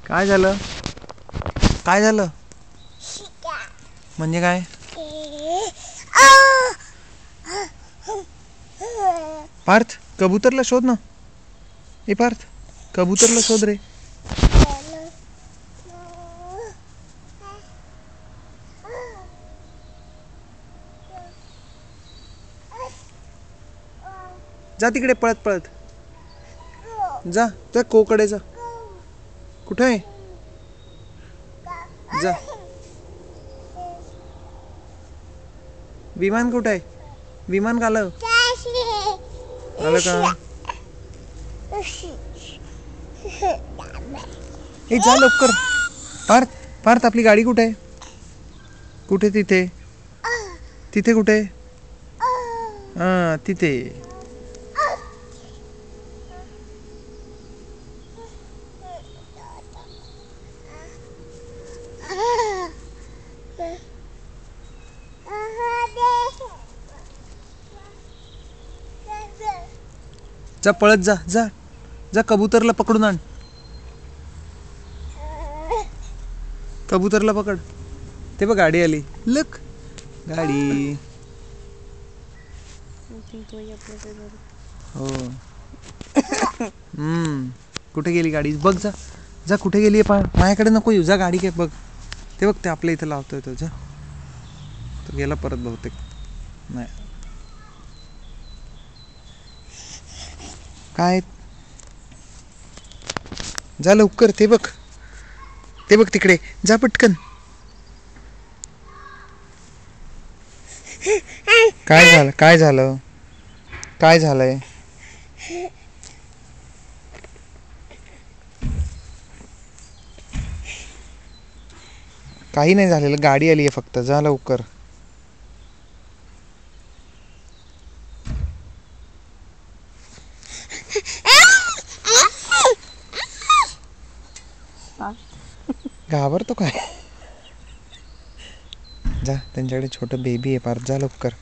काय झालं? काय झालं म्हणजे काय? पार्थ कबूतरला शोध ना. ए पार्थ कबूतरला शोध रे. जा तिकडे पळत पळत जा. त्या कोकडे जा. कुठे आहे? जा. विमान कुठे आहे? विमान आलं आलं का? ए जा लवकर. पार्थ पार्थ आपली गाडी कुठे आहे? कुठे? तिथे तिथे कुठे? हा तिथे. जा पळत जा. जा जा कबूतरला पकडून आण. कबूतरला पकड. ते बघ गाडी आली. लक गाडी. हो. कुठे गेली गाडी? बघ जा. जा कुठे गेली? माझ्याकडे नको येऊ. जा गाडी काय बघ. ते बघ ते आपल्या इथं लावतोय तो. जा तो गेला परत बहुतेक. नाही काय? जा लवकर. ते बघ ते बघ तिकडे. जा पटकन. काय झालं? काय झालं? काय झालंय? काही नाही झालेलं. गाडी आली आहे फक्त. जा लवकर. घाबरतो काय? जा त्यांच्याकडे छोटं बेबी आहे पार. जा लवकर.